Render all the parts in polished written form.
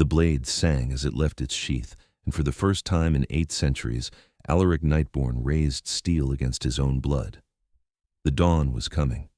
The blade sang as it left its sheath, and for the first time in 8 centuries, Alaric Nightborne raised steel against his own blood. The dawn was coming.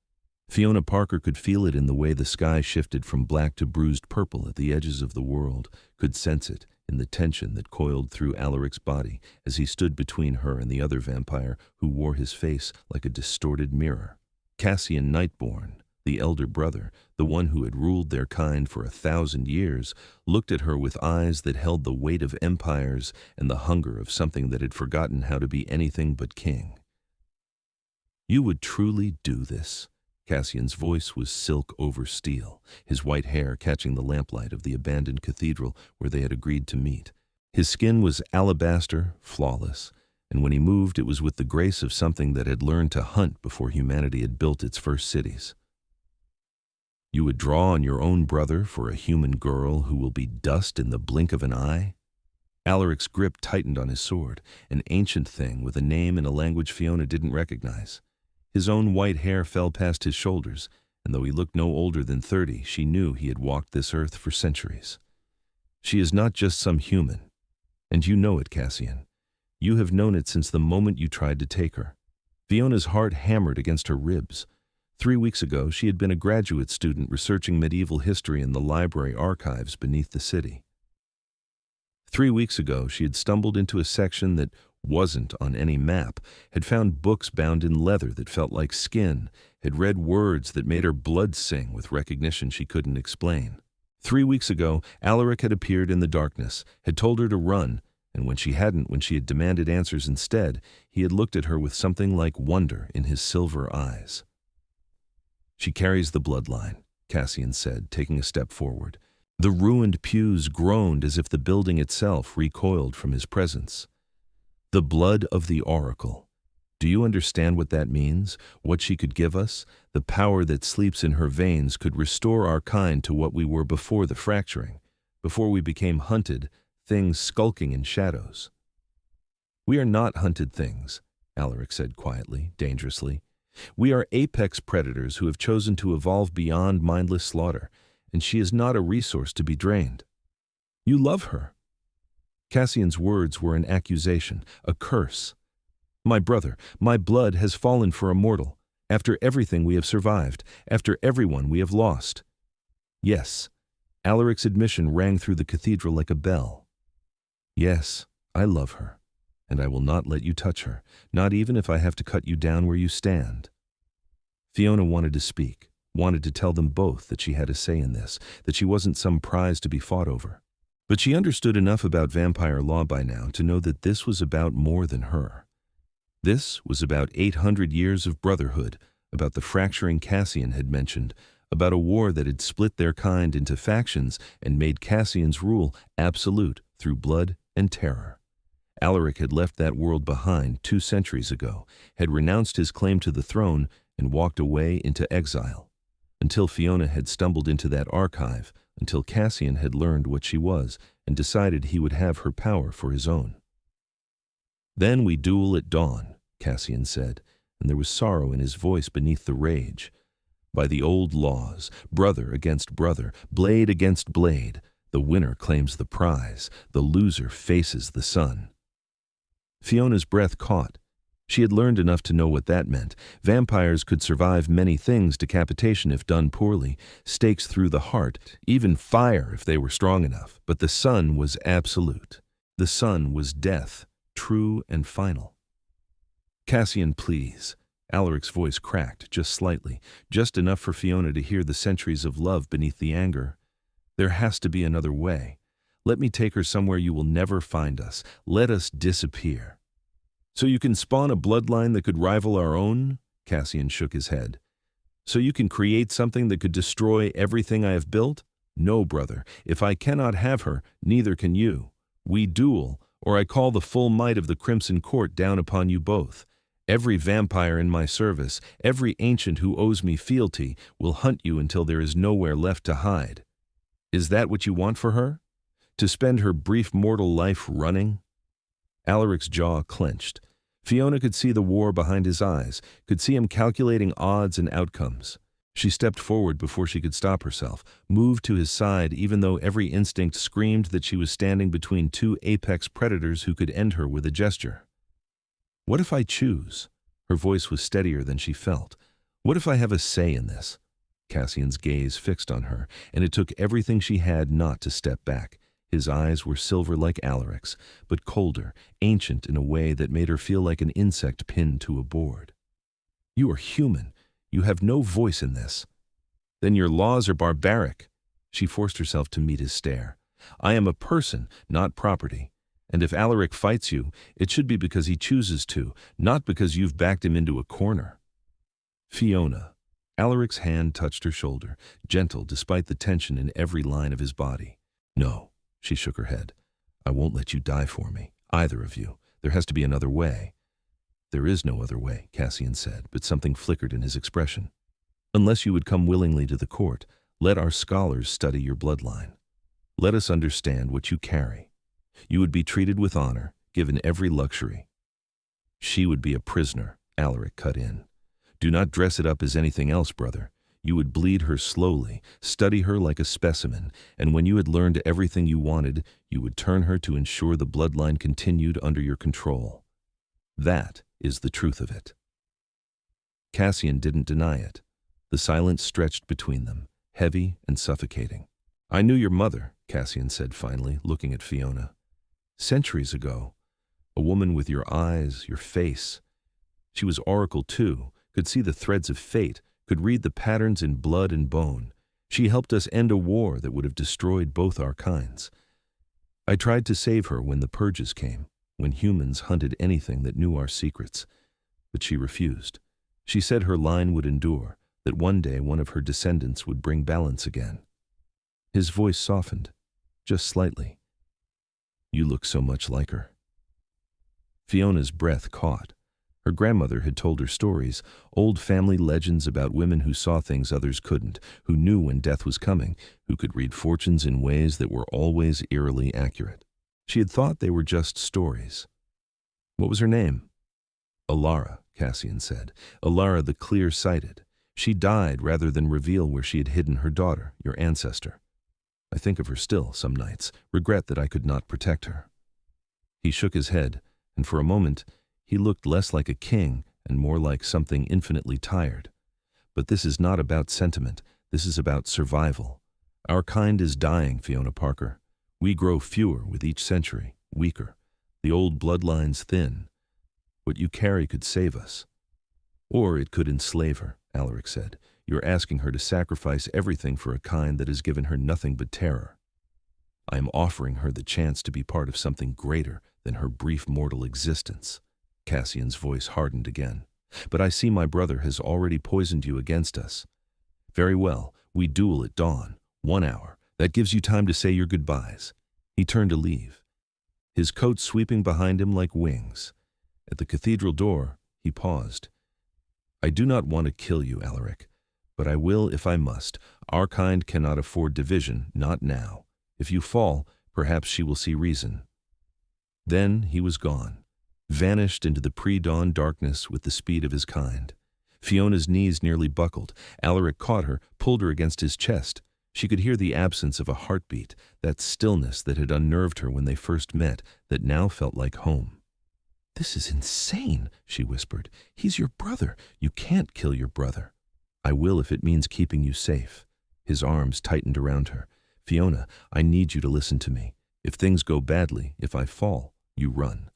Fiona Parker could feel it in the way the sky shifted from black to bruised purple at the edges of the world, could sense it in the tension that coiled through Alaric's body as he stood between her and the other vampire who wore his face like a distorted mirror. Cassian Nightborne, the elder brother, the one who had ruled their kind for 1,000 years, looked at her with eyes that held the weight of empires and the hunger of something that had forgotten how to be anything but king. "You would truly do this?" Cassian's voice was silk over steel, his white hair catching the lamplight of the abandoned cathedral where they had agreed to meet. His skin was alabaster, flawless, and when he moved it was with the grace of something that had learned to hunt before humanity had built its first cities. "You would draw on your own brother for a human girl who will be dust in the blink of an eye?" Alaric's grip tightened on his sword, an ancient thing with a name in a language Fiona didn't recognize. His own white hair fell past his shoulders, and though he looked no older than 30, she knew he had walked this earth for centuries. "She is not just some human, and you know it, Cassian. You have known it since the moment you tried to take her." Fiona's heart hammered against her ribs. 3 weeks ago, she had been a graduate student researching medieval history in the library archives beneath the city. 3 weeks ago, she had stumbled into a section that wasn't on any map, had found books bound in leather that felt like skin, had read words that made her blood sing with recognition she couldn't explain. 3 weeks ago, Alaric had appeared in the darkness, had told her to run, and when she had demanded answers instead, he had looked at her with something like wonder in his silver eyes. "She carries the bloodline," Cassian said, taking a step forward. The ruined pews groaned as if the building itself recoiled from his presence. "The blood of the oracle. Do you understand what that means? What she could give us? The power that sleeps in her veins could restore our kind to what we were before the fracturing, before we became hunted, things skulking in shadows." "We are not hunted things," Alaric said quietly, dangerously. "We are apex predators who have chosen to evolve beyond mindless slaughter, and she is not a resource to be drained." "You love her." Cassian's words were an accusation, a curse. "My brother, my blood has fallen for Immortal, after everything we have survived, after everyone we have lost." "Yes." Alaric's admission rang through the cathedral like a bell. "Yes, I love her, and I will not let you touch her, not even if I have to cut you down where you stand." Fiona wanted to speak, wanted to tell them both that she had a say in this, that she wasn't some prize to be fought over. But she understood enough about vampire law by now to know that this was about more than her. This was about 800 years of brotherhood, about the fracturing Cassian had mentioned, about a war that had split their kind into factions and made Cassian's rule absolute through blood and terror. Alaric had left that world behind 2 centuries ago, had renounced his claim to the throne and walked away into exile, until Fiona had stumbled into that archive, until Cassian had learned what she was and decided he would have her power for his own. "Then we duel at dawn," Cassian said, and there was sorrow in his voice beneath the rage. "By the old laws, brother against brother, blade against blade, the winner claims the prize, the loser faces the sun." Fiona's breath caught. She had learned enough to know what that meant. Vampires could survive many things, decapitation if done poorly, stakes through the heart, even fire if they were strong enough. But the sun was absolute. The sun was death, true and final. "Cassian, please." Alaric's voice cracked, just slightly, just enough for Fiona to hear the centuries of love beneath the anger. "There has to be another way. Let me take her somewhere you will never find us. Let us disappear." "So you can spawn a bloodline that could rival our own?" Cassian shook his head. "So you can create something that could destroy everything I have built? No, brother. If I cannot have her, neither can you. We duel, or I call the full might of the Crimson Court down upon you both. Every vampire in my service, every ancient who owes me fealty, will hunt you until there is nowhere left to hide. Is that what you want for her? To spend her brief mortal life running?" Alaric's jaw clenched. Fiona could see the war behind his eyes, could see him calculating odds and outcomes. She stepped forward before she could stop herself, moved to his side even though every instinct screamed that she was standing between two apex predators who could end her with a gesture. "What if I choose?" Her voice was steadier than she felt. "What if I have a say in this?" Cassian's gaze fixed on her, and it took everything she had not to step back. His eyes were silver like Alaric's, but colder, ancient in a way that made her feel like an insect pinned to a board. "You are human. You have no voice in this." "Then your laws are barbaric." She forced herself to meet his stare. "I am a person, not property. And if Alaric fights you, it should be because he chooses to, not because you've backed him into a corner." "Fiona." Alaric's hand touched her shoulder, gentle despite the tension in every line of his body. "No." She shook her head. "I won't let you die for me, either of you. There has to be another way." "There is no other way," Cassian said, but something flickered in his expression. "Unless you would come willingly to the court, let our scholars study your bloodline. Let us understand what you carry. You would be treated with honor, given every luxury." "She would be a prisoner," Alaric cut in. "Do not dress it up as anything else, brother. You would bleed her slowly, study her like a specimen, and when you had learned everything you wanted, you would turn her to ensure the bloodline continued under your control. That is the truth of it." Cassian didn't deny it. The silence stretched between them, heavy and suffocating. "I knew your mother," Cassian said finally, looking at Fiona. "Centuries ago. A woman with your eyes, your face. She was oracle too, could see the threads of fate, could read the patterns in blood and bone. She helped us end a war that would have destroyed both our kinds. I tried to save her when the purges came, when humans hunted anything that knew our secrets. But she refused. She said her line would endure, that one day one of her descendants would bring balance again." His voice softened, just slightly. "You look so much like her." Fiona's breath caught. Her grandmother had told her stories, old family legends about women who saw things others couldn't, who knew when death was coming, who could read fortunes in ways that were always eerily accurate. She had thought they were just stories. "What was her name?" "Alara," Cassian said. "Alara the clear-sighted. She died rather than reveal where she had hidden her daughter, your ancestor. I think of her still some nights, regret that I could not protect her." He shook his head, and for a moment he looked less like a king and more like something infinitely tired. "But this is not about sentiment. This is about survival. Our kind is dying, Fiona Parker. We grow fewer with each century, weaker. The old bloodline's thin. What you carry could save us. Or it could enslave her," Alaric said. "You're asking her to sacrifice everything for a kind that has given her nothing but terror. I am offering her the chance to be part of something greater than her brief mortal existence." Cassian's voice hardened again. "But I see my brother has already poisoned you against us. Very well, we duel at dawn, 1 hour. That gives you time to say your goodbyes." He turned to leave, his coat sweeping behind him like wings. At the cathedral door, he paused. "I do not want to kill you, Alaric, but I will if I must. Our kind cannot afford division, not now. If you fall, perhaps she will see reason." Then he was gone, vanished into the pre-dawn darkness with the speed of his kind. Fiona's knees nearly buckled. Alaric caught her, pulled her against his chest. She could hear the absence of a heartbeat, that stillness that had unnerved her when they first met, that now felt like home. "This is insane," she whispered. "He's your brother. You can't kill your brother." "I will if it means keeping you safe." His arms tightened around her. "Fiona, I need you to listen to me. If things go badly, if I fall, you run.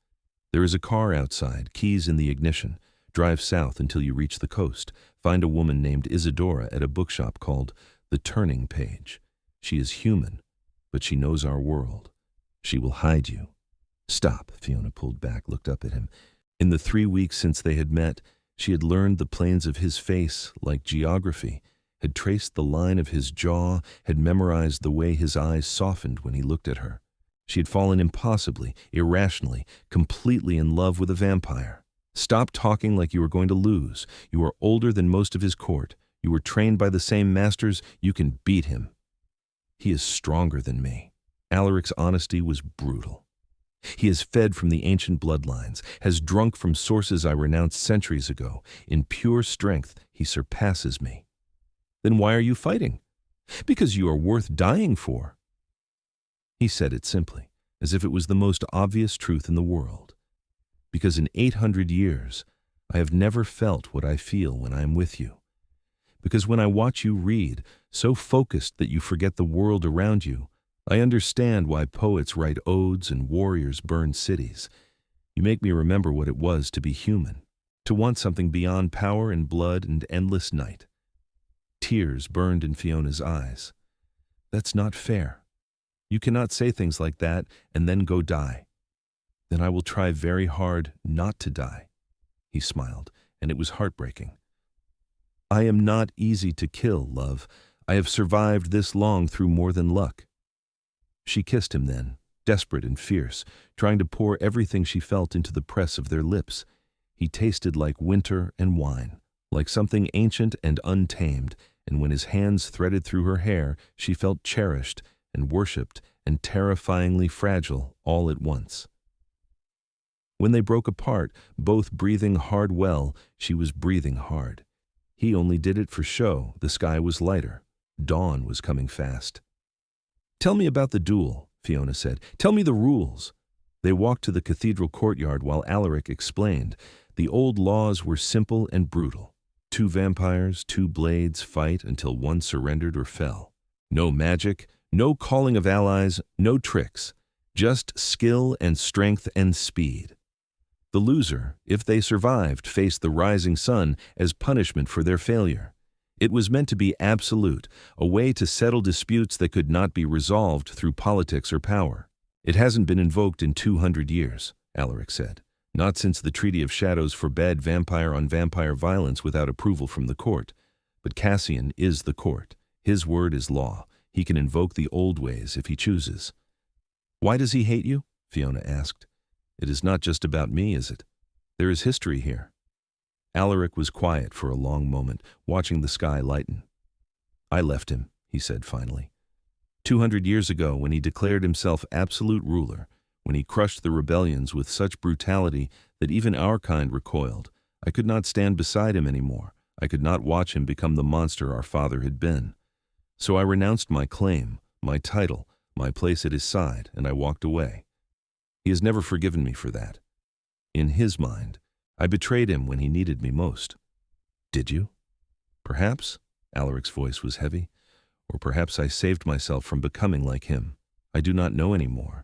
There is a car outside, keys in the ignition. Drive south until you reach the coast. Find a woman named Isadora at a bookshop called The Turning Page. She is human, but she knows our world. She will hide you." "Stop," Fiona pulled back, looked up at him. In the 3 weeks since they had met, she had learned the planes of his face like geography, had traced the line of his jaw, had memorized the way his eyes softened when he looked at her. She had fallen impossibly, irrationally, completely in love with a vampire. "Stop talking like you were going to lose. You are older than most of his court. You were trained by the same masters. You can beat him." "He is stronger than me." Alaric's honesty was brutal. "He has fed from the ancient bloodlines, has drunk from sources I renounced centuries ago. In pure strength, he surpasses me." Then why are you fighting? Because you are worth dying for. He said it simply, as if it was the most obvious truth in the world. Because in 800 years, I have never felt what I feel when I am with you. Because when I watch you read, so focused that you forget the world around you, I understand why poets write odes and warriors burn cities. You make me remember what it was to be human, to want something beyond power and blood and endless night. Tears burned in Fiona's eyes. That's not fair. You cannot say things like that and then go die. Then I will try very hard not to die. He smiled, and it was heartbreaking. I am not easy to kill, love. I have survived this long through more than luck. She kissed him then, desperate and fierce, trying to pour everything she felt into the press of their lips. He tasted like winter and wine, like something ancient and untamed, and when his hands threaded through her hair, she felt cherished and worshipped and terrifyingly fragile all at once. When they broke apart, both breathing hard well, she was breathing hard. He only did it for show. The sky was lighter. Dawn was coming fast. Tell me about the duel, Fiona said. Tell me the rules. They walked to the cathedral courtyard while Alaric explained. The old laws were simple and brutal. 2 vampires, 2 blades fight until one surrendered or fell. No magic, no calling of allies, no tricks. Just skill and strength and speed. The loser, if they survived, faced the rising sun as punishment for their failure. It was meant to be absolute, a way to settle disputes that could not be resolved through politics or power. It hasn't been invoked in 200 years, Alaric said. Not since the Treaty of Shadows forbade vampire-on-vampire violence without approval from the court. But Cassian is the court. His word is law. He can invoke the old ways if he chooses. Why does he hate you? Fiona asked. It is not just about me, is it? There is history here. Alaric was quiet for a long moment, watching the sky lighten. I left him, he said finally. 200 years ago, when he declared himself absolute ruler, when he crushed the rebellions with such brutality that even our kind recoiled, I could not stand beside him anymore. I could not watch him become the monster our father had been. So I renounced my claim, my title, my place at his side, and I walked away. He has never forgiven me for that. In his mind, I betrayed him when he needed me most. Did you? Perhaps, Alaric's voice was heavy, or perhaps I saved myself from becoming like him. I do not know anymore.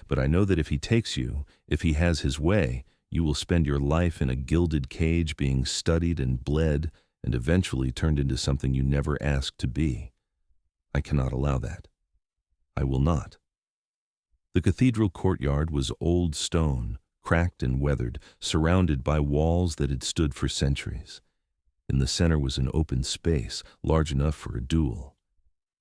But I know that if he takes you, if he has his way, you will spend your life in a gilded cage being studied and bled and eventually turned into something you never asked to be. I cannot allow that. I will not. The cathedral courtyard was old stone, cracked and weathered, surrounded by walls that had stood for centuries. In the center was an open space, large enough for a duel.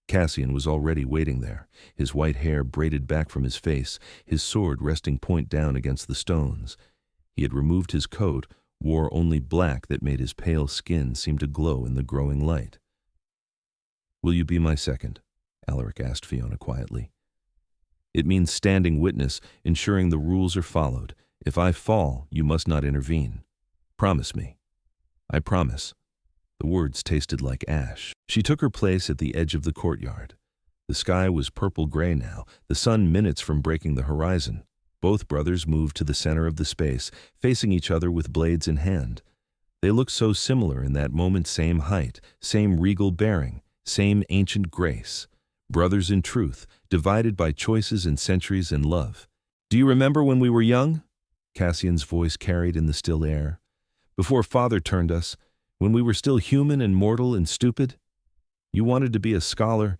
Cassian was already waiting there, his white hair braided back from his face, his sword resting point down against the stones. He had removed his coat, wore only black that made his pale skin seem to glow in the growing light. Will you be my second? Alaric asked Fiona quietly. It means standing witness, ensuring the rules are followed. If I fall, you must not intervene. Promise me. I promise. The words tasted like ash. She took her place at the edge of the courtyard. The sky was purple-gray now, the sun minutes from breaking the horizon. Both brothers moved to the center of the space, facing each other with blades in hand. They looked so similar in that moment, same height, same regal bearing, same ancient grace. Brothers in truth, divided by choices and centuries in love. Do you remember when we were young? Cassian's voice carried in the still air. Before Father turned us, when we were still human and mortal and stupid? You wanted to be a scholar.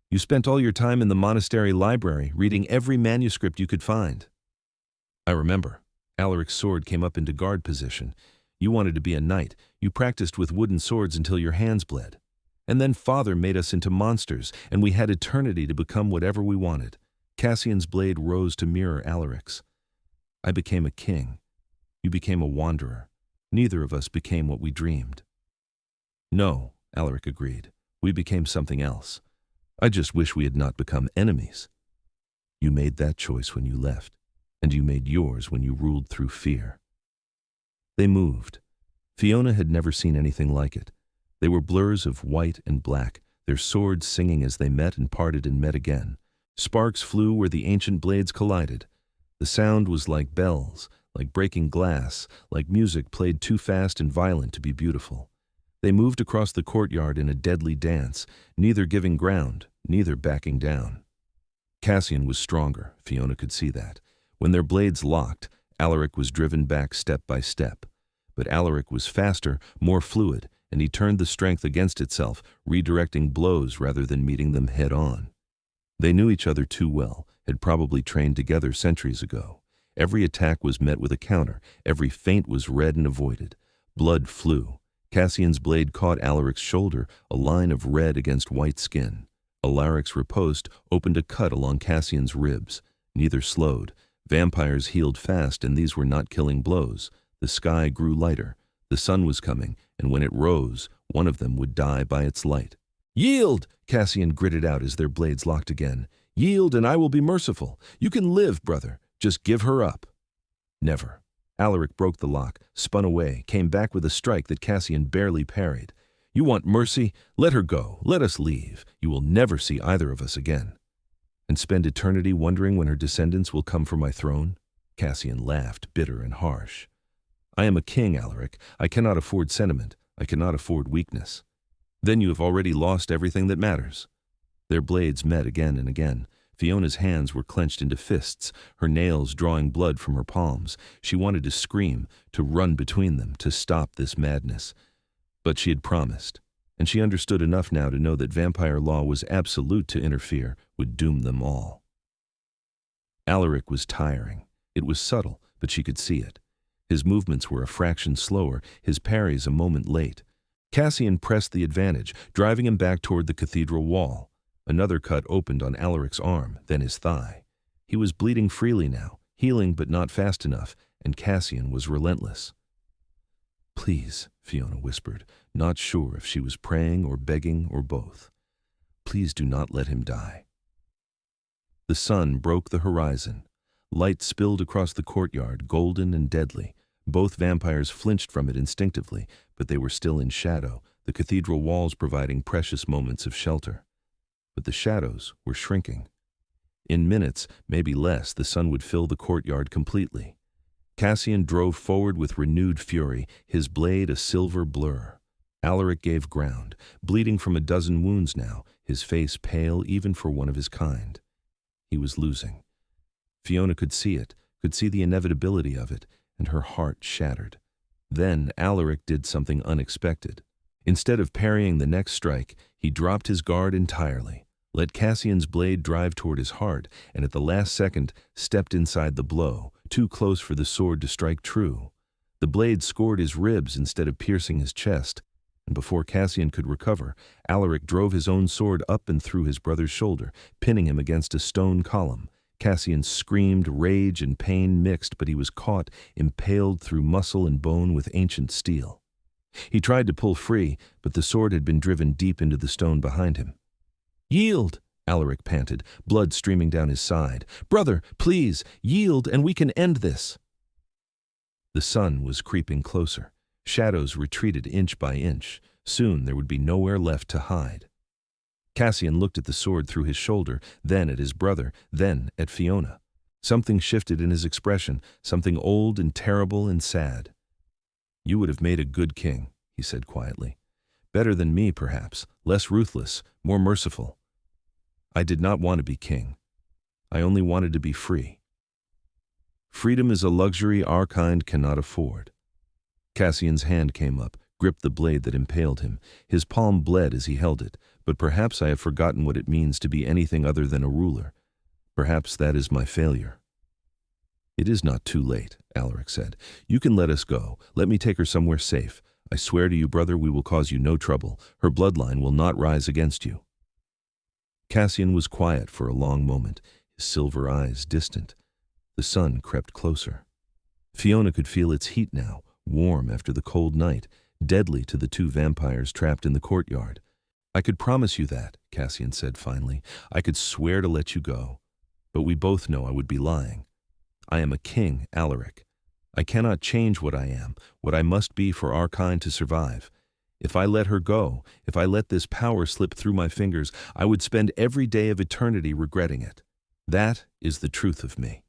You spent all your time in the monastery library, reading every manuscript you could find. I remember. Alaric's sword came up into guard position. You wanted to be a knight. You practiced with wooden swords until your hands bled. And then Father made us into monsters, and we had eternity to become whatever we wanted. Cassian's blade rose to mirror Alaric's. I became a king. You became a wanderer. Neither of us became what we dreamed. No, Alaric agreed. We became something else. I just wish we had not become enemies. You made that choice when you left, and you made yours when you ruled through fear. They moved. Fiona had never seen anything like it. They were blurs of white and black, their swords singing as they met and parted and met again. Sparks flew where the ancient blades collided. The sound was like bells, like breaking glass, like music played too fast and violent to be beautiful. They moved across the courtyard in a deadly dance, neither giving ground, neither backing down. Cassian was stronger, Fiona could see that. When their blades locked, Alaric was driven back step by step. But Alaric was faster, more fluid, and he turned the strength against itself, redirecting blows rather than meeting them head-on. They knew each other too well, had probably trained together centuries ago. Every attack was met with a counter, every feint was read and avoided. Blood flew. Cassian's blade caught Alaric's shoulder, a line of red against white skin. Alaric's riposte opened a cut along Cassian's ribs. Neither slowed. Vampires healed fast, and these were not killing blows. The sky grew lighter. The sun was coming, and when it rose, one of them would die by its light. "Yield!" Cassian gritted out as their blades locked again. "Yield, and I will be merciful. You can live, brother. Just give her up." Never. Alaric broke the lock, spun away, came back with a strike that Cassian barely parried. "You want mercy? Let her go. Let us leave. You will never see either of us again." "And spend eternity wondering when her descendants will come for my throne?" Cassian laughed, bitter and harsh. "I am a king, Alaric. I cannot afford sentiment. I cannot afford weakness." "Then you have already lost everything that matters." Their blades met again and again. Fiona's hands were clenched into fists, her nails drawing blood from her palms. She wanted to scream, to run between them, to stop this madness. But she had promised, and she understood enough now to know that vampire law was absolute. To interfere would doom them all. Alaric was tiring. It was subtle, but she could see it. His movements were a fraction slower, his parries a moment late. Cassian pressed the advantage, driving him back toward the cathedral wall. Another cut opened on Alaric's arm, then his thigh. He was bleeding freely now, healing but not fast enough, and Cassian was relentless. "Please," Fiona whispered, not sure if she was praying or begging or both. "Please do not let him die." The sun broke the horizon. Light spilled across the courtyard, golden and deadly. Both vampires flinched from it instinctively, but they were still in shadow, the cathedral walls providing precious moments of shelter. But the shadows were shrinking. In minutes, maybe less, the sun would fill the courtyard completely. Cassian drove forward with renewed fury, his blade a silver blur. Alaric gave ground, bleeding from a dozen wounds now, his face pale even for one of his kind. He was losing. Fiona could see it, could see the inevitability of it, and her heart shattered. Then Alaric did something unexpected. Instead of parrying the next strike, he dropped his guard entirely, let Cassian's blade drive toward his heart, and at the last second stepped inside the blow, too close for the sword to strike true. The blade scored his ribs instead of piercing his chest, and before Cassian could recover, Alaric drove his own sword up and through his brother's shoulder, pinning him against a stone column. Cassian screamed, rage and pain mixed, but he was caught, impaled through muscle and bone with ancient steel. He tried to pull free, but the sword had been driven deep into the stone behind him. "Yield!" Alaric panted, blood streaming down his side. "Brother, please, yield and we can end this." The sun was creeping closer. Shadows retreated inch by inch. Soon there would be nowhere left to hide. Cassian looked at the sword through his shoulder, then at his brother, then at Fiona. Something shifted in his expression, something old and terrible and sad. "You would have made a good king," he said quietly. "Better than me, perhaps, less ruthless, more merciful. I did not want to be king. I only wanted to be free. Freedom is a luxury our kind cannot afford." Cassian's hand came up, gripped the blade that impaled him. His palm bled as he held it, but perhaps I have forgotten what it means to be anything other than a ruler. Perhaps that is my failure. "It is not too late," Alaric said. "You can let us go. Let me take her somewhere safe. I swear to you, brother, we will cause you no trouble. Her bloodline will not rise against you." Cassian was quiet for a long moment, his silver eyes distant. The sun crept closer. Fiona could feel its heat now, warm after the cold night, deadly to the two vampires trapped in the courtyard. "I could promise you that," Cassian said finally. "I could swear to let you go. But we both know I would be lying. I am a king, Alaric. I cannot change what I am, what I must be for our kind to survive. If I let her go, if I let this power slip through my fingers, I would spend every day of eternity regretting it. That is the truth of me."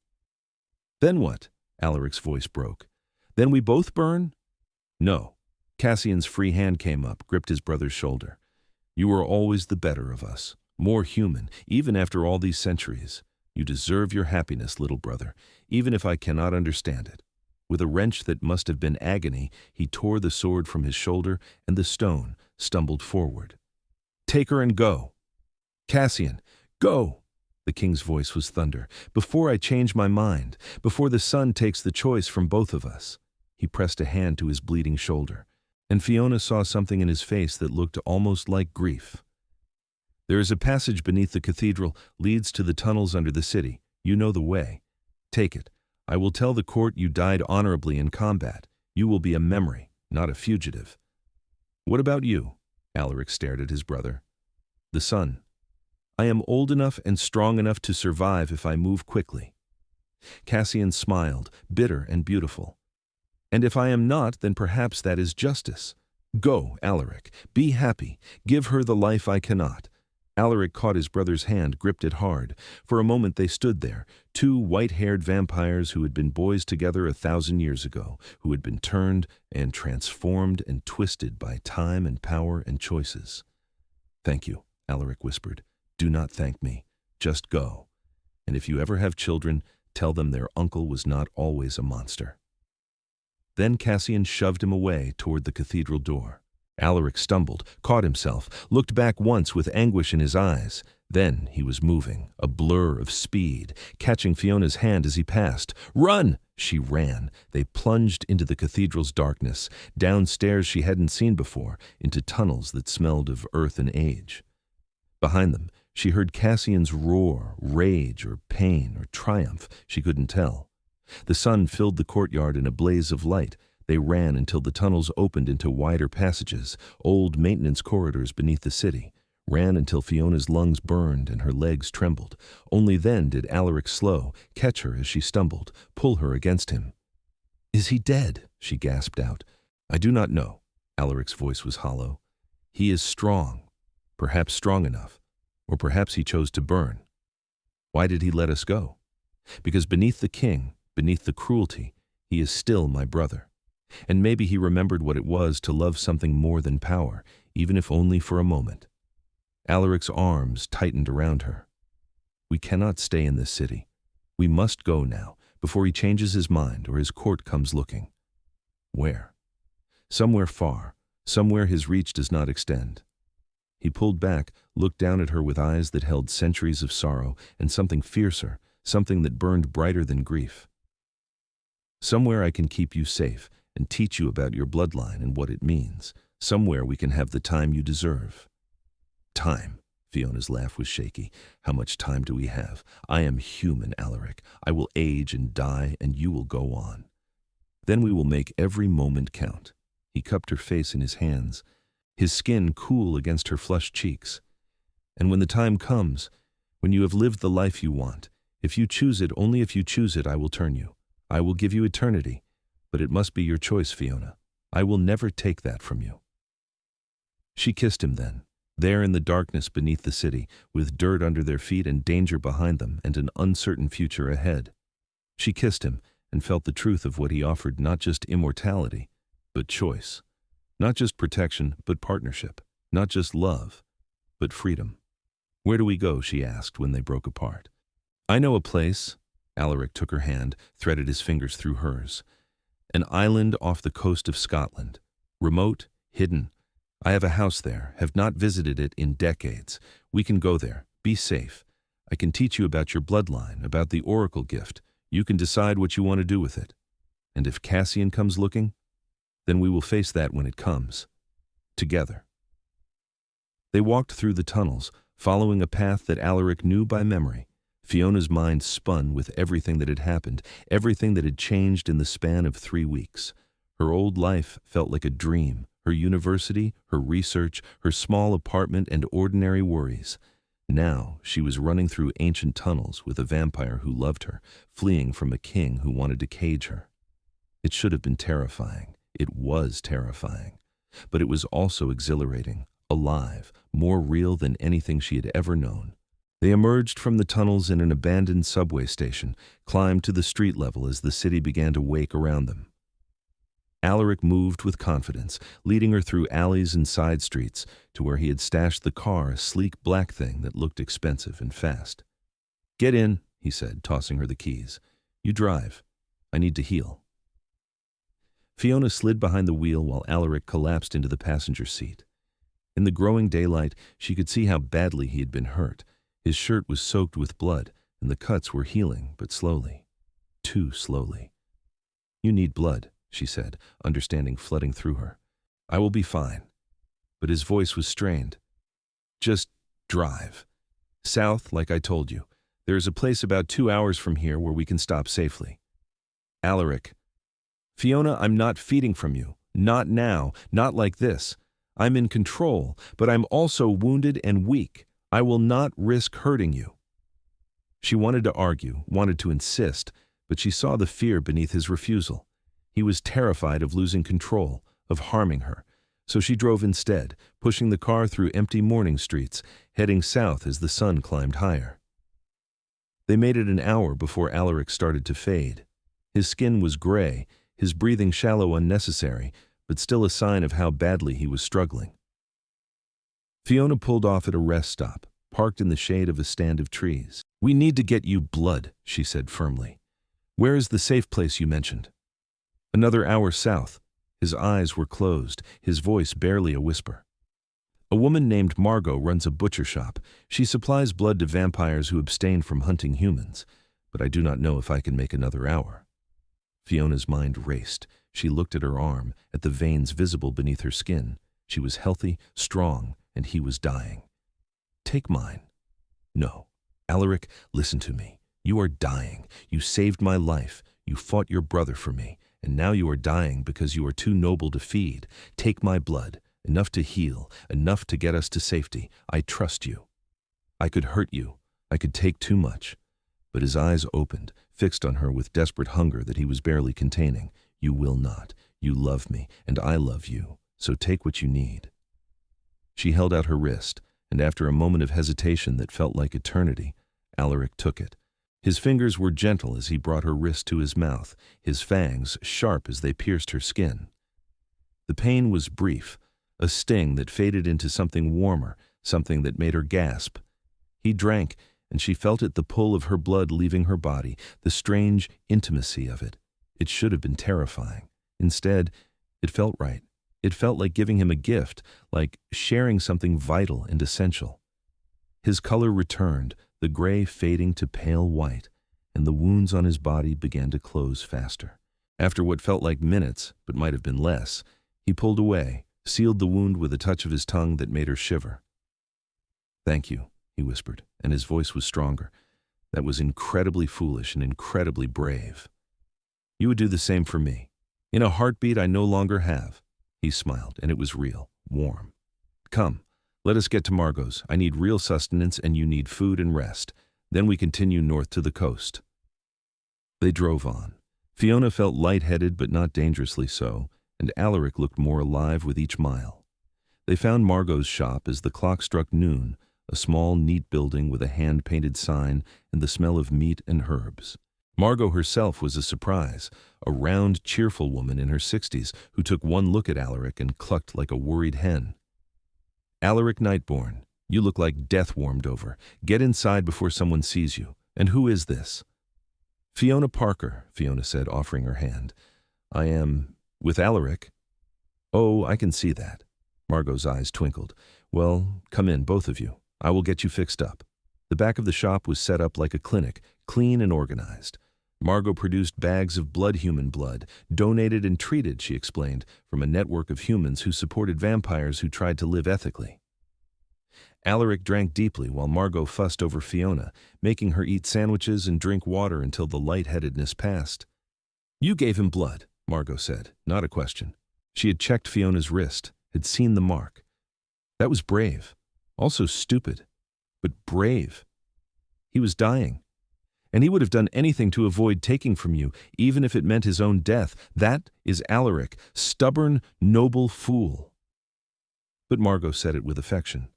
"Then what?" Alaric's voice broke. "Then we both burn?" "No." Cassian's free hand came up, gripped his brother's shoulder. "You are always the better of us, more human, even after all these centuries. You deserve your happiness, little brother, even if I cannot understand it." With a wrench that must have been agony, he tore the sword from his shoulder, and the stone stumbled forward. "Take her and go." "Cassian, go!" The king's voice was thunder. "Before I change my mind, before the sun takes the choice from both of us." He pressed a hand to his bleeding shoulder, and Fiona saw something in his face that looked almost like grief. "There is a passage beneath the cathedral, leads to the tunnels under the city. You know the way. Take it. I will tell the court you died honorably in combat. You will be a memory, not a fugitive." "What about you?" Alaric stared at his brother. "The sun. I am old enough and strong enough to survive if I move quickly." Cassian smiled, bitter and beautiful. "And if I am not, then perhaps that is justice. Go, Alaric. Be happy. Give her the life I cannot." Alaric caught his brother's hand, gripped it hard. For a moment they stood there, two white-haired vampires who had been boys together 1,000 years ago, who had been turned and transformed and twisted by time and power and choices. "Thank you," Alaric whispered. "Do not thank me. Just go. And if you ever have children, tell them their uncle was not always a monster." Then Cassian shoved him away toward the cathedral door. Alaric stumbled, caught himself, looked back once with anguish in his eyes. Then he was moving, a blur of speed, catching Fiona's hand as he passed. "Run!" She ran. They plunged into the cathedral's darkness, downstairs she hadn't seen before, into tunnels that smelled of earth and age. Behind them, she heard Cassian's roar, rage or pain or triumph, she couldn't tell. The sun filled the courtyard in a blaze of light. They ran until the tunnels opened into wider passages, old maintenance corridors beneath the city. Ran until Fiona's lungs burned and her legs trembled. Only then did Alaric slow, catch her as she stumbled, pull her against him. "Is he dead?" she gasped out. "I do not know." Alaric's voice was hollow. "He is strong, perhaps strong enough, or perhaps he chose to burn. Why did he let us go? Because beneath the king, beneath the cruelty, he is still my brother. And maybe he remembered what it was to love something more than power, even if only for a moment." Alaric's arms tightened around her. "We cannot stay in this city. We must go now, before he changes his mind or his court comes looking." "Where?" "Somewhere far, somewhere his reach does not extend." He pulled back, looked down at her with eyes that held centuries of sorrow and something fiercer, something that burned brighter than grief. "Somewhere I can keep you safe and teach you about your bloodline and what it means. Somewhere we can have the time you deserve." "Time." Fiona's laugh was shaky. "How much time do we have? I am human, Alaric. I will age and die, and you will go on. Then we will make every moment count." He cupped her face in his hands, his skin cool against her flushed cheeks. "And when the time comes, when you have lived the life you want, if you choose it, only if you choose it, I will turn you. I will give you eternity. But it must be your choice, Fiona. I will never take that from you." She kissed him then, there in the darkness beneath the city, with dirt under their feet and danger behind them and an uncertain future ahead. She kissed him and felt the truth of what he offered, not just immortality, but choice. Not just protection, but partnership. Not just love, but freedom. "Where do we go?" she asked when they broke apart. "I know a place." Alaric took her hand, threaded his fingers through hers. "An island off the coast of Scotland. Remote, hidden. I have a house there, have not visited it in decades. We can go there. Be safe. I can teach you about your bloodline, about the oracle gift. You can decide what you want to do with it. And if Cassian comes looking, then we will face that when it comes. Together." They walked through the tunnels, following a path that Alaric knew by memory. Fiona's mind spun with everything that had happened, everything that had changed in the span of 3 weeks. Her old life felt like a dream, her university, her research, her small apartment and ordinary worries. Now she was running through ancient tunnels with a vampire who loved her, fleeing from a king who wanted to cage her. It should have been terrifying. It was terrifying. But it was also exhilarating, alive, more real than anything she had ever known. They emerged from the tunnels in an abandoned subway station, climbed to the street level as the city began to wake around them. Alaric moved with confidence, leading her through alleys and side streets to where he had stashed the car, a sleek black thing that looked expensive and fast. "Get in," he said, tossing her the keys. "You drive. I need to heal." Fiona slid behind the wheel while Alaric collapsed into the passenger seat. In the growing daylight, she could see how badly he had been hurt. His shirt was soaked with blood, and the cuts were healing, but slowly. Too slowly. "You need blood," she said, understanding flooding through her. "I will be fine." But his voice was strained. "Just drive. South, like I told you. There is a place about 2 hours from here where we can stop safely." "Alaric." "Fiona, I'm not feeding from you. Not now. Not like this. I'm in control, but I'm also wounded and weak. I will not risk hurting you." She wanted to argue, wanted to insist, but she saw the fear beneath his refusal. He was terrified of losing control, of harming her. So she drove instead, pushing the car through empty morning streets, heading south as the sun climbed higher. They made it an hour before Alaric started to fade. His skin was gray, his breathing shallow, unnecessary, but still a sign of how badly he was struggling. Fiona pulled off at a rest stop, parked in the shade of a stand of trees. "We need to get you blood," she said firmly. "Where is the safe place you mentioned?" "Another hour south." His eyes were closed, his voice barely a whisper. "A woman named Margot runs a butcher shop. She supplies blood to vampires who abstain from hunting humans, but I do not know if I can make another hour." Fiona's mind raced. She looked at her arm, at the veins visible beneath her skin. She was healthy, strong, and he was dying. "Take mine." "No. Alaric, listen to me. You are dying. You saved my life. You fought your brother for me, and now you are dying because you are too noble to feed. Take my blood. Enough to heal, enough to get us to safety. I trust you. I could hurt you. I could take too much." But his eyes opened, fixed on her with desperate hunger that he was barely containing. "You will not. You love me, and I love you. So take what you need." She held out her wrist, and after a moment of hesitation that felt like eternity, Alaric took it. His fingers were gentle as he brought her wrist to his mouth, his fangs sharp as they pierced her skin. The pain was brief, a sting that faded into something warmer, something that made her gasp. He drank, and she felt it, the pull of her blood leaving her body, the strange intimacy of it. It should have been terrifying. Instead, it felt right. It felt like giving him a gift, like sharing something vital and essential. His color returned, the gray fading to pale white, and the wounds on his body began to close faster. After what felt like minutes, but might have been less, he pulled away, sealed the wound with a touch of his tongue that made her shiver. "Thank you," he whispered, and his voice was stronger. "That was incredibly foolish and incredibly brave. You would do the same for me. In a heartbeat I no longer have." He smiled, and it was real, warm. "Come, let us get to Margot's. I need real sustenance, and you need food and rest. Then we continue north to the coast." They drove on. Fiona felt lightheaded but not dangerously so, and Alaric looked more alive with each mile. They found Margot's shop as the clock struck noon, a small, neat building with a hand-painted sign and the smell of meat and herbs. Margot herself was a surprise, a round, cheerful woman in her 60s who took one look at Alaric and clucked like a worried hen. "Alaric Nightborne, you look like death warmed over. Get inside before someone sees you. And who is this?" "Fiona Parker," Fiona said, offering her hand. "I am with Alaric." "Oh, I can see that." Margot's eyes twinkled. "Well, come in, both of you. I will get you fixed up." The back of the shop was set up like a clinic, clean and organized. Margot produced bags of human blood, donated and treated, she explained, from a network of humans who supported vampires who tried to live ethically. Alaric drank deeply while Margot fussed over Fiona, making her eat sandwiches and drink water until the lightheadedness passed. "You gave him blood," Margot said, not a question. She had checked Fiona's wrist, had seen the mark. That was brave, also stupid, but brave. He was dying. And he would have done anything to avoid taking from you, even if it meant his own death. That is Alaric, stubborn, noble fool. but Margot said it with affection.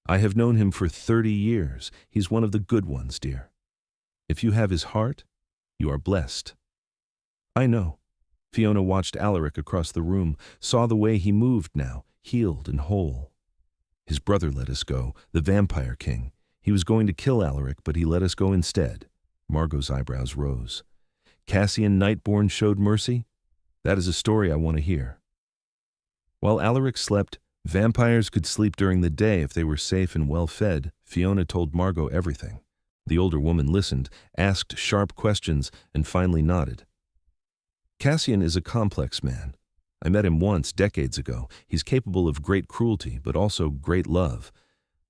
I have known him for 30 years. He's one of the good ones, dear. If you have his heart, you are blessed. I know. Fiona watched Alaric across the room, saw the way he moved now, healed and whole. His brother let us go, the vampire king. He was going to kill Alaric, but he let us go instead. Margot's eyebrows rose. Cassian Nightborne showed mercy? That is a story I want to hear. While Alaric slept, vampires could sleep during the day if they were safe and well-fed. Fiona told Margot everything. The older woman listened, asked sharp questions, and finally nodded. Cassian is a complex man. I met him once, decades ago. He's capable of great cruelty, but also great love.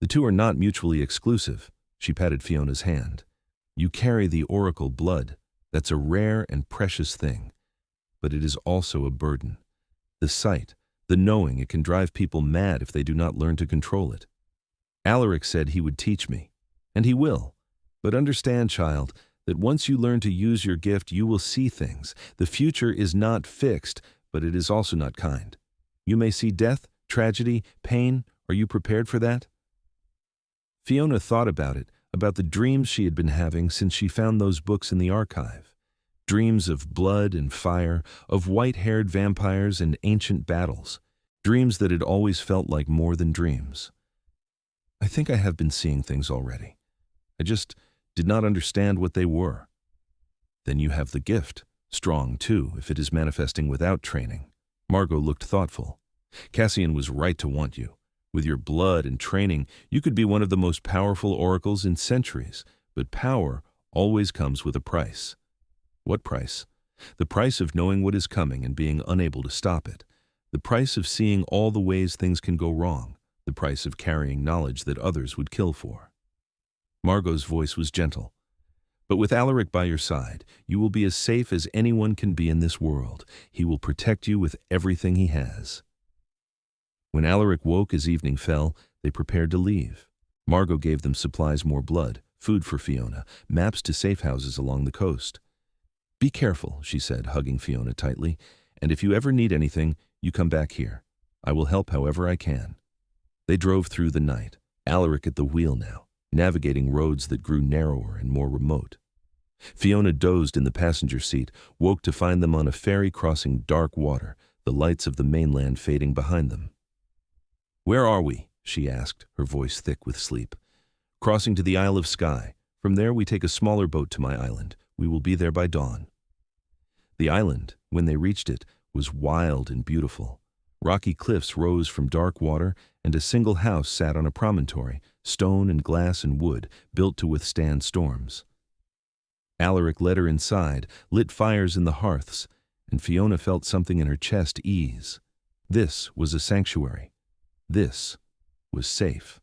The two are not mutually exclusive. She patted Fiona's hand. You carry the oracle blood. That's a rare and precious thing. But it is also a burden. The sight, the knowing it can drive people mad if they do not learn to control it. Alaric said he would teach me, and he will. But understand, child, that once you learn to use your gift, you will see things. The future is not fixed, but it is also not kind. You may see death, tragedy, pain. Are you prepared for that? Fiona thought about it, about the dreams she had been having since she found those books in the archive. Dreams of blood and fire, of white-haired vampires and ancient battles. Dreams that had always felt like more than dreams. I think I have been seeing things already. I just did not understand what they were. Then you have the gift, strong too, if it is manifesting without training. Margot looked thoughtful. Cassian was right to want you. With your blood and training, you could be one of the most powerful oracles in centuries, but power always comes with a price. What price? The price of knowing what is coming and being unable to stop it. The price of seeing all the ways things can go wrong. The price of carrying knowledge that others would kill for. Margot's voice was gentle. But with Alaric by your side, you will be as safe as anyone can be in this world. He will protect you with everything he has. When Alaric woke as evening fell, they prepared to leave. Margot gave them supplies, more blood, food for Fiona, maps to safe houses along the coast. Be careful, she said, hugging Fiona tightly, and if you ever need anything, you come back here. I will help however I can. They drove through the night, Alaric at the wheel now, navigating roads that grew narrower and more remote. Fiona dozed in the passenger seat, woke to find them on a ferry crossing dark water, the lights of the mainland fading behind them. Where are we? She asked, her voice thick with sleep. Crossing to the Isle of Skye. From there we take a smaller boat to my island. We will be there by dawn. The island, when they reached it, was wild and beautiful. Rocky cliffs rose from dark water, and a single house sat on a promontory, stone and glass and wood, built to withstand storms. Alaric led her inside, lit fires in the hearths, and Fiona felt something in her chest ease. This was a sanctuary. This was safe.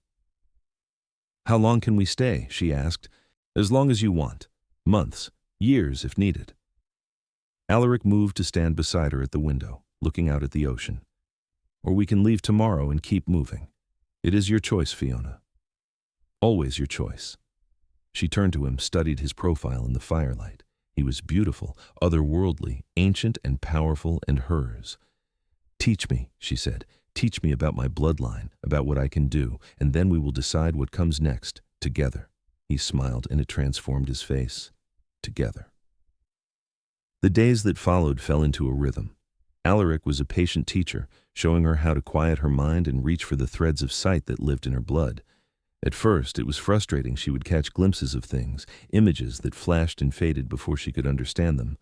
How long can we stay? She asked. As long as you want. Months, years if needed. Alaric moved to stand beside her at the window, looking out at the ocean. Or we can leave tomorrow and keep moving. It is your choice, Fiona. Always your choice. She turned to him, studied his profile in the firelight. He was beautiful, otherworldly, ancient and powerful, and hers. Teach me, she said. Teach me about my bloodline, about what I can do, and then we will decide what comes next, together. He smiled, and it transformed his face. Together. The days that followed fell into a rhythm. Alaric was a patient teacher, showing her how to quiet her mind and reach for the threads of sight that lived in her blood. At first, it was frustrating. She would catch glimpses of things, images that flashed and faded before she could understand them.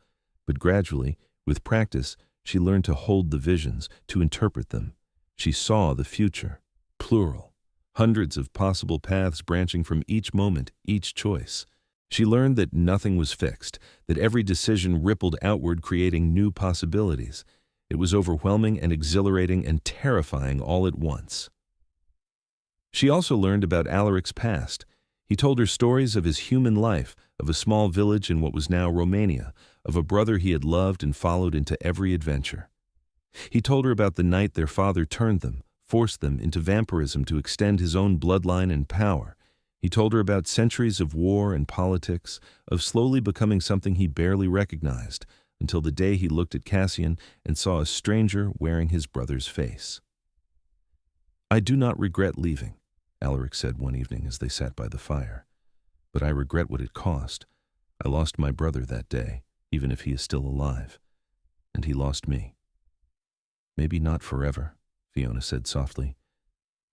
But gradually, with practice, she learned to hold the visions, to interpret them. She saw the future, plural, hundreds of possible paths branching from each moment, each choice. She learned that nothing was fixed, that every decision rippled outward, creating new possibilities. It was overwhelming and exhilarating and terrifying all at once. She also learned about Alaric's past. He told her stories of his human life, of a small village in what was now Romania, of a brother he had loved and followed into every adventure. He told her about the night their father turned them, forced them into vampirism to extend his own bloodline and power. He told her about centuries of war and politics, of slowly becoming something he barely recognized, until the day he looked at Cassian and saw a stranger wearing his brother's face. "I do not regret leaving," Alaric said one evening as they sat by the fire. "But I regret what it cost. I lost my brother that day, even if he is still alive. And he lost me." "Maybe not forever," Fiona said softly.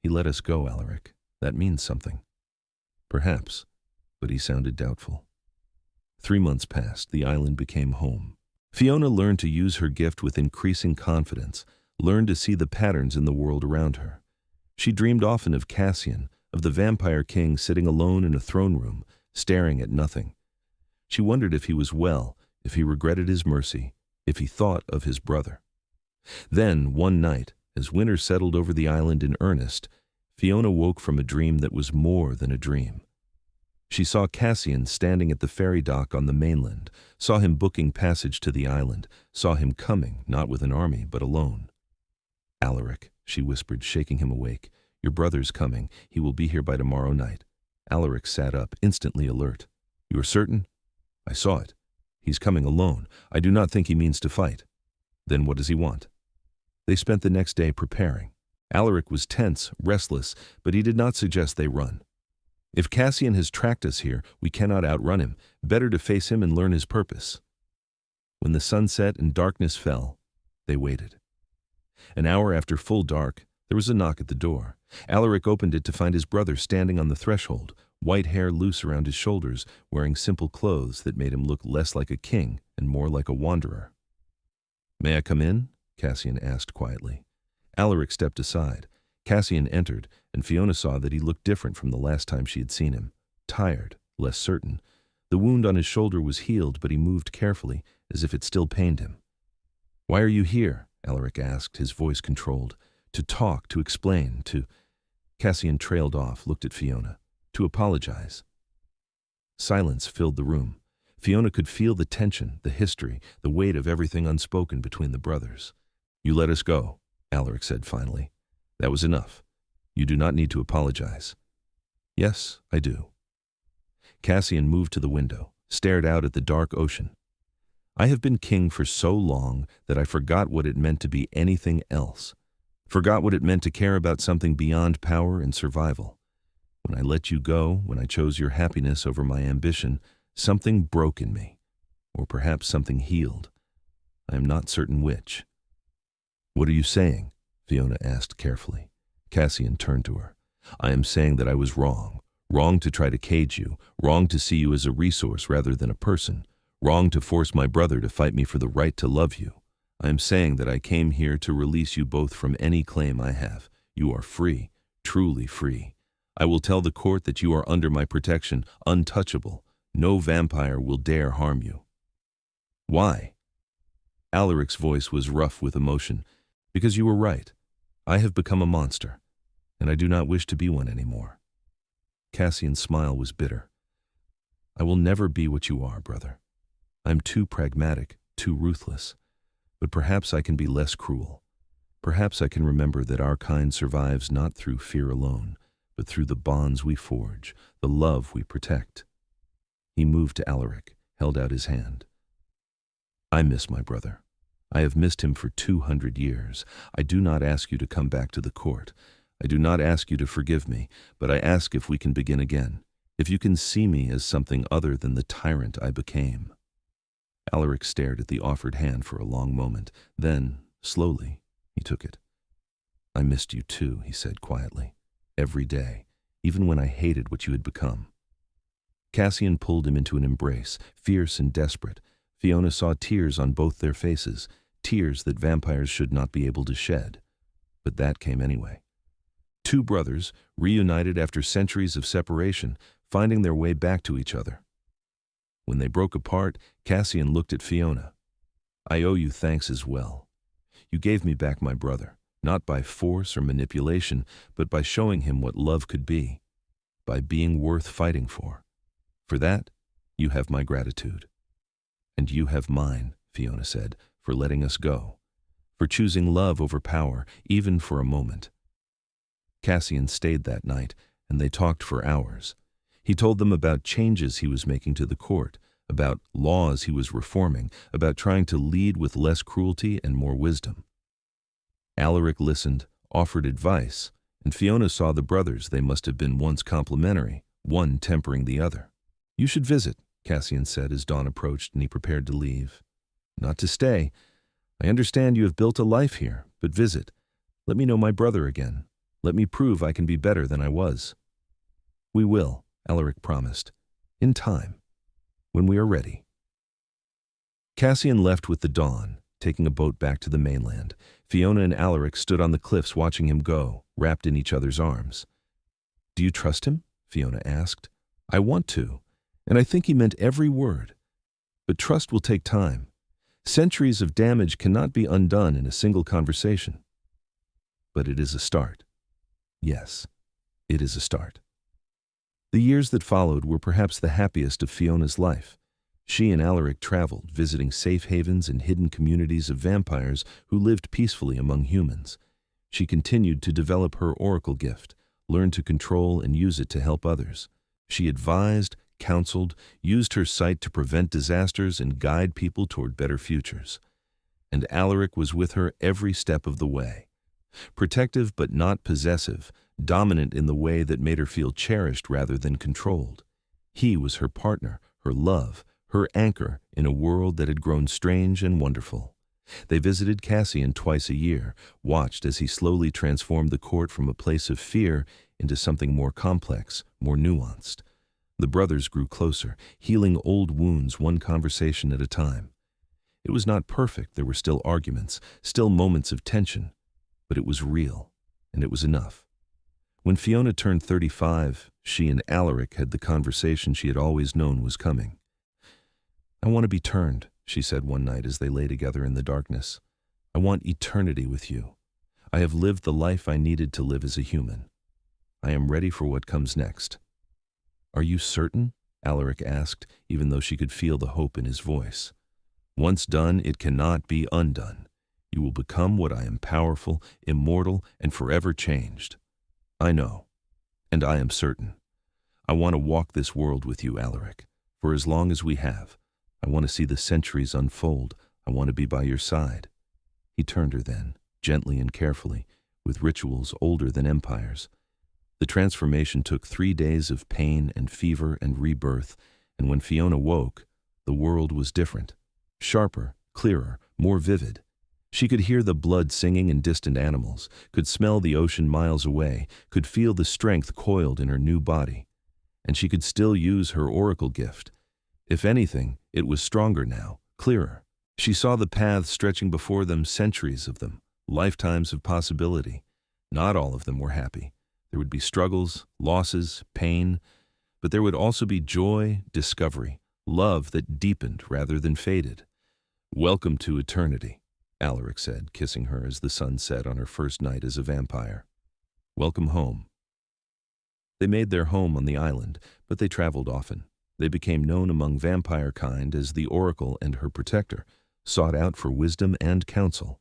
"He let us go, Alaric. That means something." "Perhaps," but he sounded doubtful. 3 months passed. The island became home. Fiona learned to use her gift with increasing confidence, learned to see the patterns in the world around her. She dreamed often of Cassian, of the vampire king sitting alone in a throne room, staring at nothing. She wondered if he was well, if he regretted his mercy, if he thought of his brother. Then, one night, as winter settled over the island in earnest, Fiona woke from a dream that was more than a dream. She saw Cassian standing at the ferry dock on the mainland, saw him booking passage to the island, saw him coming, not with an army, but alone. "Alaric," she whispered, shaking him awake, "your brother's coming. He will be here by tomorrow night." Alaric sat up, instantly alert. "You are certain?" "I saw it. He's coming alone. I do not think he means to fight." "Then what does he want?" They spent the next day preparing. Alaric was tense, restless, but he did not suggest they run. "If Cassian has tracked us here, we cannot outrun him. Better to face him and learn his purpose." When the sun set and darkness fell, they waited. An hour after full dark, there was a knock at the door. Alaric opened it to find his brother standing on the threshold, white hair loose around his shoulders, wearing simple clothes that made him look less like a king and more like a wanderer. "May I come in?" Cassian asked quietly. Alaric stepped aside. Cassian entered, and Fiona saw that he looked different from the last time she had seen him. Tired, less certain. The wound on his shoulder was healed, but he moved carefully, as if it still pained him. "Why are you here?" Alaric asked, his voice controlled. "To talk, to explain, to—" Cassian trailed off, looked at Fiona. "To apologize." Silence filled the room. Fiona could feel the tension, the history, the weight of everything unspoken between the brothers. "You let us go," Alaric said finally. "That was enough. You do not need to apologize." "Yes, I do." Cassian moved to the window, stared out at the dark ocean. "I have been king for so long that I forgot what it meant to be anything else. Forgot what it meant to care about something beyond power and survival. When I let you go, when I chose your happiness over my ambition, something broke in me. Or perhaps something healed. I am not certain which." "What are you saying?" Fiona asked carefully. Cassian turned to her. "I am saying that I was wrong. Wrong to try to cage you. Wrong to see you as a resource rather than a person. Wrong to force my brother to fight me for the right to love you. I am saying that I came here to release you both from any claim I have. You are free, truly free. I will tell the court that you are under my protection, untouchable. No vampire will dare harm you." "Why?" Alaric's voice was rough with emotion. "Because you were right. I have become a monster, and I do not wish to be one anymore." Cassian's smile was bitter. "I will never be what you are, brother. I'm too pragmatic, too ruthless. But perhaps I can be less cruel. Perhaps I can remember that our kind survives not through fear alone, but through the bonds we forge, the love we protect." He moved to Alaric, held out his hand. "I miss my brother. I have missed him for 200 years. I do not ask you to come back to the court. I do not ask you to forgive me, but I ask if we can begin again, if you can see me as something other than the tyrant I became." Alaric stared at the offered hand for a long moment. Then, slowly, he took it. "I missed you too," he said quietly. "Every day, even when I hated what you had become." Cassian pulled him into an embrace, fierce and desperate. Fiona saw tears on both their faces, tears that vampires should not be able to shed. But that came anyway. Two brothers, reunited after centuries of separation, finding their way back to each other. When they broke apart, Cassian looked at Fiona. "I owe you thanks as well. You gave me back my brother, not by force or manipulation, but by showing him what love could be, by being worth fighting for. For that, you have my gratitude." "And you have mine," Fiona said, "for letting us go, for choosing love over power, even for a moment." Cassian stayed that night, and they talked for hours. He told them about changes he was making to the court, about laws he was reforming, about trying to lead with less cruelty and more wisdom. Alaric listened, offered advice, and Fiona saw the brothers. They must have been once complementary, one tempering the other. "You should visit," Cassian said as dawn approached and he prepared to leave. "Not to stay. I understand you have built a life here, but visit. Let me know my brother again. Let me prove I can be better than I was." "We will," Alaric promised. "In time. When we are ready." Cassian left with the dawn, taking a boat back to the mainland. Fiona and Alaric stood on the cliffs watching him go, wrapped in each other's arms. "Do you trust him?" Fiona asked. "I want to, and I think he meant every word. But trust will take time. Centuries of damage cannot be undone in a single conversation. But it is a start. Yes, it is a start." The years that followed were perhaps the happiest of Fiona's life. She and Alaric traveled, visiting safe havens and hidden communities of vampires who lived peacefully among humans. She continued to develop her oracle gift, learned to control and use it to help others. She advised, counseled, used her sight to prevent disasters and guide people toward better futures. And Alaric was with her every step of the way. Protective but not possessive, dominant in the way that made her feel cherished rather than controlled. He was her partner, her love, her anchor in a world that had grown strange and wonderful. They visited Cassian twice a year, watched as he slowly transformed the court from a place of fear into something more complex, more nuanced. The brothers grew closer, healing old wounds one conversation at a time. It was not perfect, there were still arguments, still moments of tension, but it was real, and it was enough. When Fiona turned 35, she and Alaric had the conversation she had always known was coming. "I want to be turned," she said one night as they lay together in the darkness. "I want eternity with you. I have lived the life I needed to live as a human. I am ready for what comes next." "Are you certain?" Alaric asked, even though she could feel the hope in his voice. "Once done, it cannot be undone. You will become what I am, powerful, immortal, and forever changed. I know, and I am certain. I want to walk this world with you, Alaric, for as long as we have. I want to see the centuries unfold. I want to be by your side." He turned her then, gently and carefully, with rituals older than empires. The transformation took 3 days of pain and fever and rebirth, and when Fiona woke, the world was different. Sharper, clearer, more vivid. She could hear the blood singing in distant animals, could smell the ocean miles away, could feel the strength coiled in her new body. And she could still use her oracle gift. If anything, it was stronger now, clearer. She saw the paths stretching before them, centuries of them, lifetimes of possibility. Not all of them were happy. There would be struggles, losses, pain, but there would also be joy, discovery, love that deepened rather than faded. "Welcome to eternity," Alaric said, kissing her as the sun set on her first night as a vampire. "Welcome home." They made their home on the island, but they traveled often. They became known among vampire kind as the Oracle and her protector, sought out for wisdom and counsel.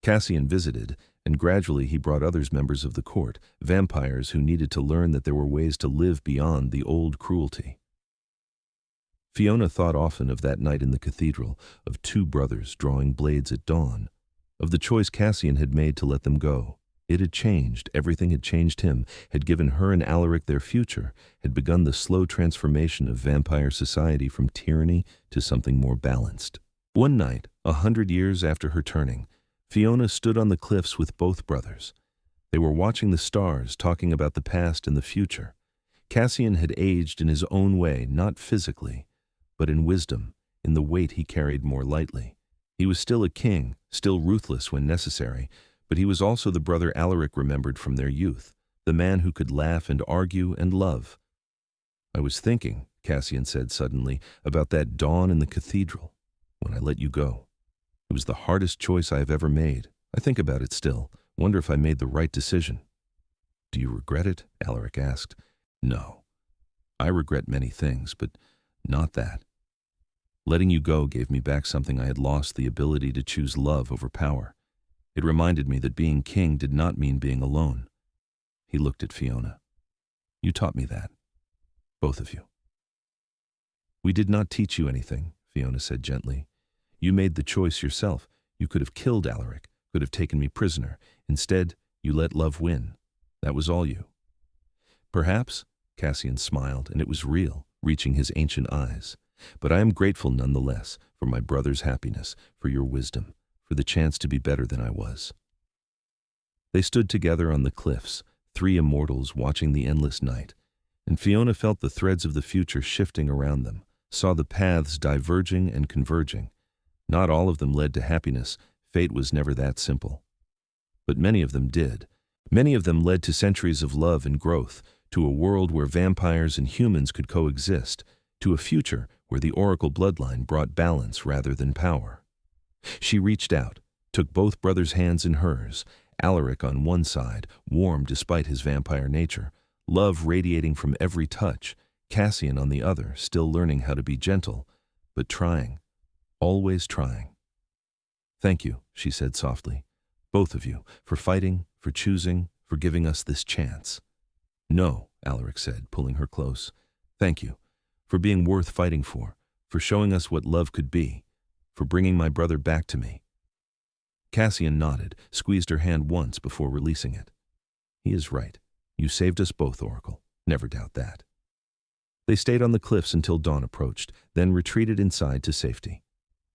Cassian visited, and gradually he brought others members of the court, vampires who needed to learn that there were ways to live beyond the old cruelty. Fiona thought often of that night in the cathedral, of 2 brothers drawing blades at dawn, of the choice Cassian had made to let them go. It had changed, everything had changed him, had given her and Alaric their future, had begun the slow transformation of vampire society from tyranny to something more balanced. One night, 100 years after her turning, Fiona stood on the cliffs with both brothers. They were watching the stars, talking about the past and the future. Cassian had aged in his own way, not physically, but in wisdom, in the weight he carried more lightly. He was still a king, still ruthless when necessary, but he was also the brother Alaric remembered from their youth, the man who could laugh and argue and love. "I was thinking," Cassian said suddenly, "about that dawn in the cathedral, when I let you go. It was the hardest choice I have ever made. I think about it still, wonder if I made the right decision." "Do you regret it?" Alaric asked. "No. I regret many things, but not that. Letting you go gave me back something I had lost, the ability to choose love over power. It reminded me that being king did not mean being alone." He looked at Fiona. "You taught me that. Both of you." "We did not teach you anything," Fiona said gently. "You made the choice yourself. You could have killed Alaric, could have taken me prisoner. Instead, you let love win. That was all you. Perhaps, Cassian smiled, and it was real, reaching his ancient eyes. But I am grateful nonetheless for my brother's happiness, for your wisdom, for the chance to be better than I was. They stood together on the cliffs, three immortals watching the endless night, and Fiona felt the threads of the future shifting around them, saw the paths diverging and converging. Not all of them led to happiness. Fate was never that simple. But many of them did. Many of them led to centuries of love and growth, to a world where vampires and humans could coexist, to a future where the Oracle bloodline brought balance rather than power. She reached out, took both brothers' hands in hers, Alaric on one side, warm despite his vampire nature, love radiating from every touch, Cassian on the other, still learning how to be gentle, but trying, always trying. "Thank you," she said softly, "both of you, for fighting, for choosing, for giving us this chance." "No," Alaric said, pulling her close. "Thank you, for being worth fighting for showing us what love could be, for bringing my brother back to me." Cassian nodded, squeezed her hand once before releasing it. "He is right. You saved us both, Oracle. Never doubt that." They stayed on the cliffs until dawn approached, then retreated inside to safety.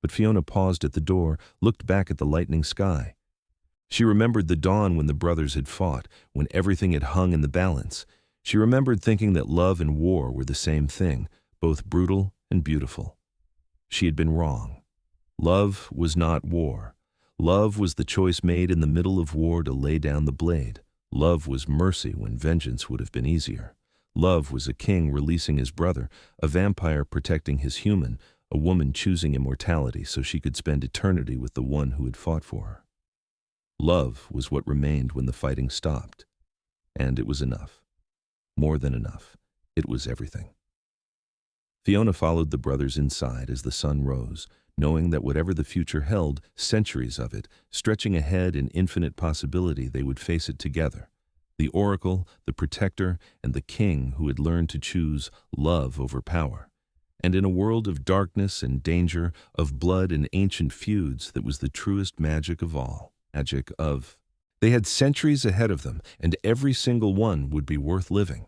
But Fiona paused at the door, looked back at the lightening sky. She remembered the dawn when the brothers had fought, when everything had hung in the balance. She remembered thinking that love and war were the same thing, both brutal and beautiful. She had been wrong. Love was not war. Love was the choice made in the middle of war to lay down the blade. Love was mercy when vengeance would have been easier. Love was a king releasing his brother, a vampire protecting his human, a woman choosing immortality so she could spend eternity with the one who had fought for her. Love was what remained when the fighting stopped. And it was enough. More than enough. It was everything. Fiona followed the brothers inside as the sun rose, knowing that whatever the future held, centuries of it, stretching ahead in infinite possibility, they would face it together. The Oracle, the Protector, and the King who had learned to choose love over power. And in a world of darkness and danger, of blood and ancient feuds, that was the truest magic of all. They had centuries ahead of them, and every single one would be worth living.